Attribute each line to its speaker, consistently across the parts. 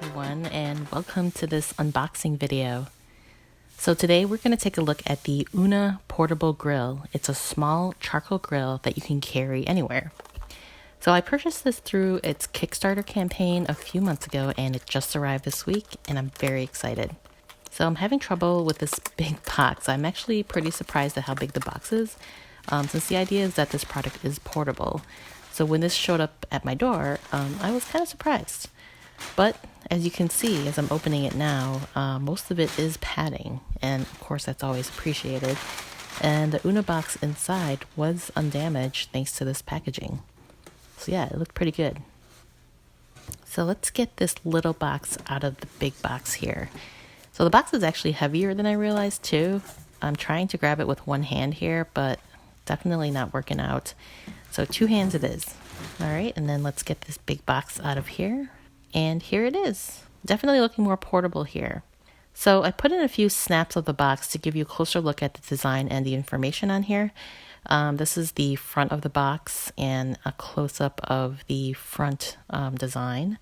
Speaker 1: everyone, and welcome to this unboxing video. So today we're going to take a look at the Una Portable Grill. It's a small charcoal grill that you can carry anywhere. So I purchased this through its Kickstarter campaign a few months ago, and it just arrived this week, and I'm very excited. So I'm having trouble with this big box. I'm actually pretty surprised at how big the box is, since the idea is that this product is portable. So when this showed up at my door, I was kind of surprised. But as you can see, as I'm opening it now, most of it is padding, and of course that's always appreciated. And the Una box inside was undamaged thanks to this packaging. So yeah, it looked pretty good. So let's get this little box out of the big box here. So the box is actually heavier than I realized too. I'm trying to grab it with one hand here, but definitely not working out. So two hands it is. All right, and then let's get this big box out of here. And here it is. Definitely looking more portable here. So I put in a few snaps of the box to give you a closer look at the design and the information on here. This is the front of the box and a close-up of the front design.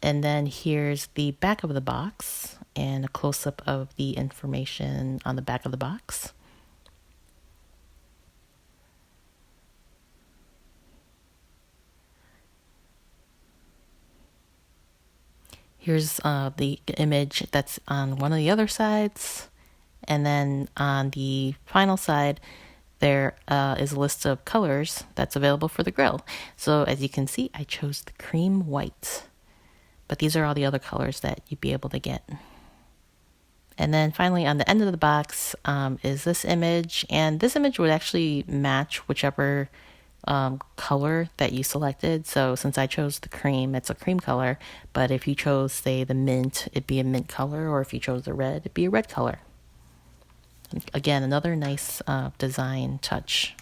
Speaker 1: And then here's the back of the box and a close-up of the information on the back of the box. Here's the image that's on one of the other sides. And then on the final side, there is a list of colors that's available for the grill. So as you can see, I chose the cream white. But these are all the other colors that you'd be able to get. And then finally on the end of the box is this image. And this image would actually match whichever color that you selected. So since I chose the cream, it's a cream color, but if you chose, say, the mint, it'd be a mint color, or if you chose the red, it'd be a red color. Again, another nice design touch.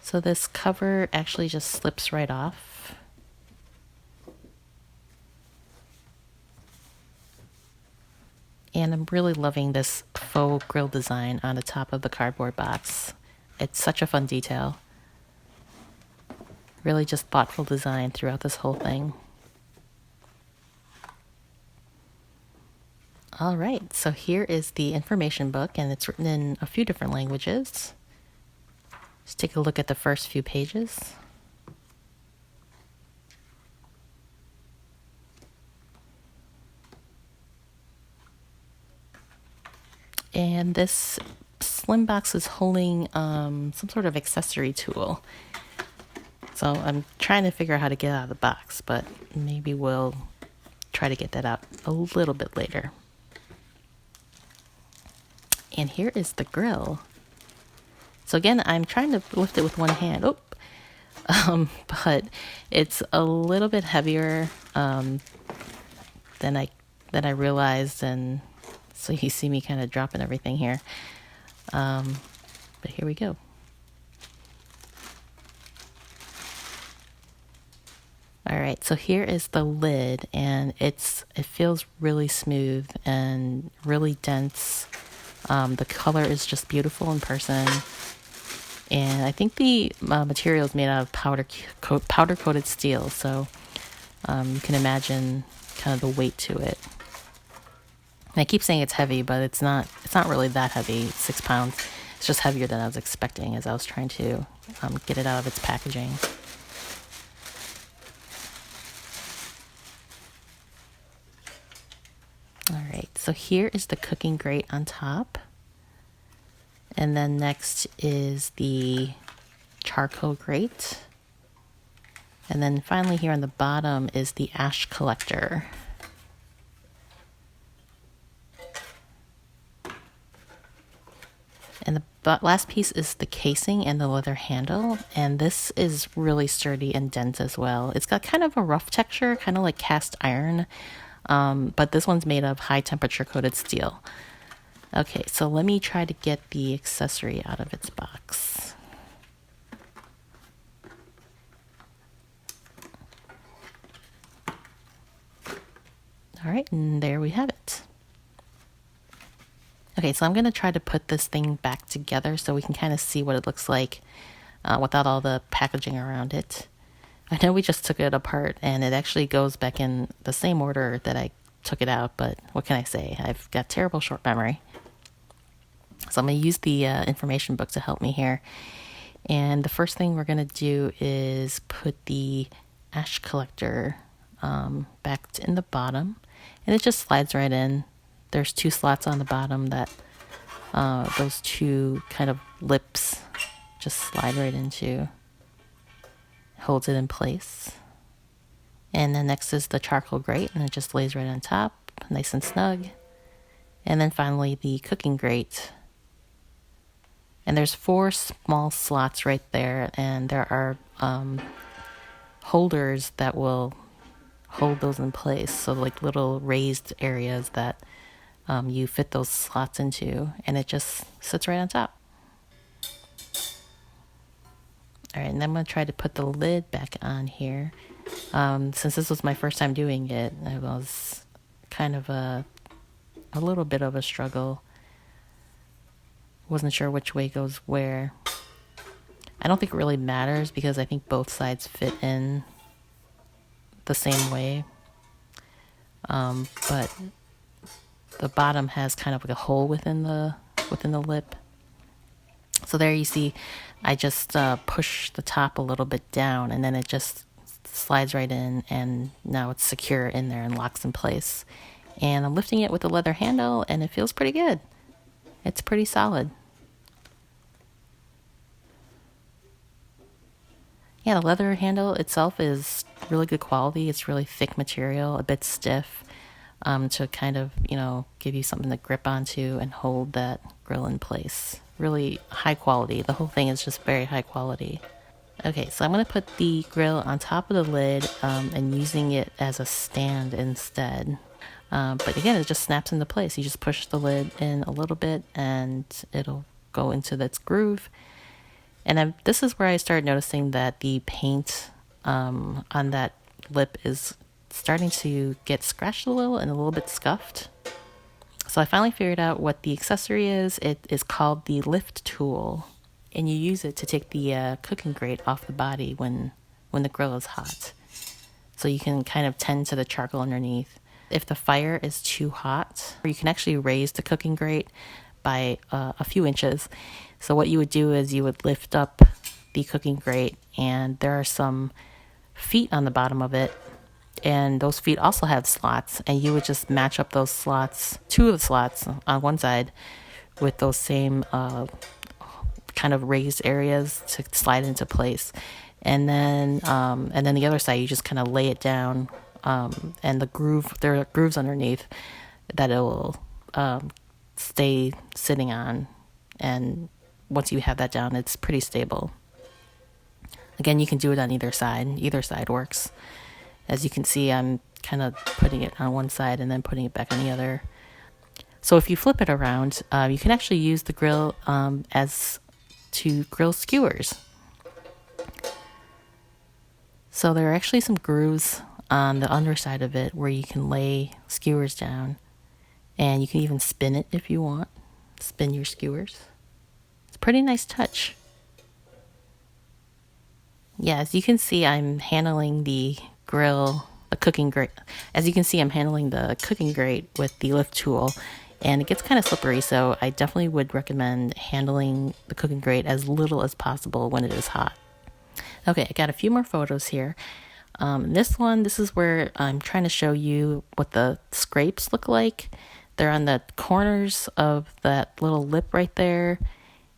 Speaker 1: So this cover actually just slips right off. And I'm really loving this faux grill design on the top of the cardboard box. It's such a fun detail. Really just thoughtful design throughout this whole thing. All right, so here is the information book, and it's written in a few different languages. Just take a look at the first few pages. And this slim box is holding some sort of accessory tool. So I'm trying to figure out how to get out of the box, but maybe we'll try to get that out a little bit later. And here is the grill. So again, I'm trying to lift it with one hand. But it's a little bit heavier than I realized, and so you see me kind of dropping everything here. But here we go. All right, so here is the lid, and it feels really smooth and really dense. The color is just beautiful in person. And I think the material is made out of powder coated steel, so you can imagine kind of the weight to it. And I keep saying it's heavy, but it's not really that heavy. It's 6 pounds. It's just heavier than I was expecting as I was trying to get it out of its packaging. All right, so here is the cooking grate on top. And then next is the charcoal grate. And then finally here on the bottom is the ash collector. And the last piece is the casing and the leather handle. And this is really sturdy and dense as well. It's got kind of a rough texture, kind of like cast iron. But this one's made of high temperature coated steel. Okay, so let me try to get the accessory out of its box. All right, and there we have it. Okay, so I'm going to try to put this thing back together so we can kind of see what it looks like without all the packaging around it. I know we just took it apart and it actually goes back in the same order that I took it out, but what can I say? I've got terrible short memory. So I'm going to use the information book to help me here. And the first thing we're going to do is put the ash collector back in the bottom, and it just slides right in. There's 2 slots on the bottom that those 2 kind of lips just slide right into. Holds it in place. And then next is the charcoal grate, and it just lays right on top, nice and snug. And then finally the cooking grate. And there's 4 small slots right there, and there are holders that will hold those in place. So like little raised areas that you fit those slots into, and it just sits right on top. All right, and then I'm going to try to put the lid back on here. Since this was my first time doing it, it was kind of a little bit of a struggle. Wasn't sure which way goes where. I don't think it really matters because I think both sides fit in the same way. But the bottom has kind of like a hole within the lip. So there you see, I just push the top a little bit down, and then it just slides right in, and now it's secure in there and locks in place. And I'm lifting it with the leather handle, and it feels pretty good. It's pretty solid. Yeah, the leather handle itself is really good quality. It's really thick material, a bit stiff, to kind of, give you something to grip onto and hold that grill in place. Really high quality. The whole thing is just very high quality. Okay, so I'm going to put the grill on top of the lid and using it as a stand instead. But again, it just snaps into place. You just push the lid in a little bit and it'll go into its groove. And this is where I started noticing that the paint on that lip is starting to get scratched a little and a little bit scuffed. So I finally figured out what the accessory is. It is called the lift tool, and you use it to take the cooking grate off the body when the grill is hot. So you can kind of tend to the charcoal underneath. If the fire is too hot, you can actually raise the cooking grate by a few inches. So what you would do is you would lift up the cooking grate, and there are some feet on the bottom of it, and those feet also have slots, and you would just match up those slots, 2 of the slots on one side with those same kind of raised areas to slide into place. And then the other side, you just kind of lay it down, and there are grooves underneath that it will stay sitting on. And once you have that down, it's pretty stable. Again, you can do it on either side. Either side works. As you can see, I'm kind of putting it on one side and then putting it back on the other. So if you flip it around, you can actually use the grill as to grill skewers. So there are actually some grooves on the underside of it where you can lay skewers down, and you can even spin it if you want. Spin your skewers. It's a pretty nice touch. Yeah, as you can see, I'm handling the cooking grate. As you can see, I'm handling the cooking grate with the lift tool, and it gets kind of slippery, so I definitely would recommend handling the cooking grate as little as possible when it is hot. Okay, I got a few more photos here. This is where I'm trying to show you what the scrapes look like. They're on the corners of that little lip right there.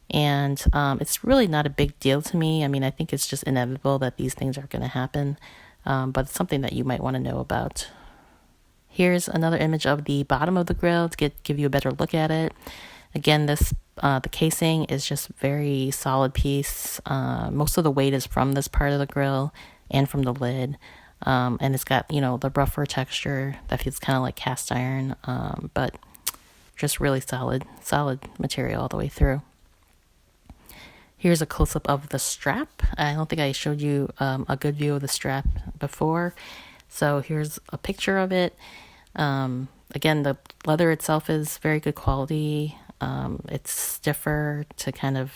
Speaker 1: And it's really not a big deal to me. I mean, I think it's just inevitable that these things are going to happen. But it's something that you might want to know about. Here's another image of the bottom of the grill to give you a better look at it. Again, the casing is just very solid piece. Most of the weight is from this part of the grill and from the lid. And it's got, the rougher texture that feels kind of like cast iron, but just really solid material all the way through. Here's a close-up of the strap. I don't think I showed you a good view of the strap before. So here's a picture of it. Again, the leather itself is very good quality. It's stiffer to kind of,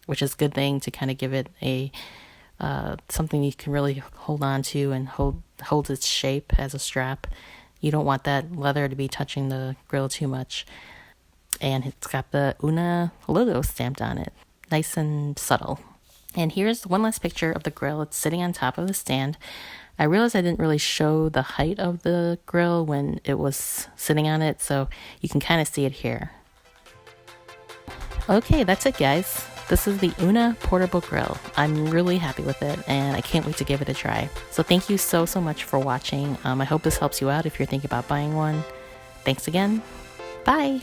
Speaker 1: which is a good thing to kind of give it a something you can really hold on to and hold its shape as a strap. You don't want that leather to be touching the grill too much. And it's got the Una logo stamped on it. Nice and subtle. And here's one last picture of the grill. It's sitting on top of the stand. I realized I didn't really show the height of the grill when it was sitting on it, so you can kind of see it here. Okay, that's it, guys. This is the Una portable grill. I'm really happy with it, and I can't wait to give it a try. So thank you so much for watching. I hope this helps you out if you're thinking about buying one. Thanks again. Bye.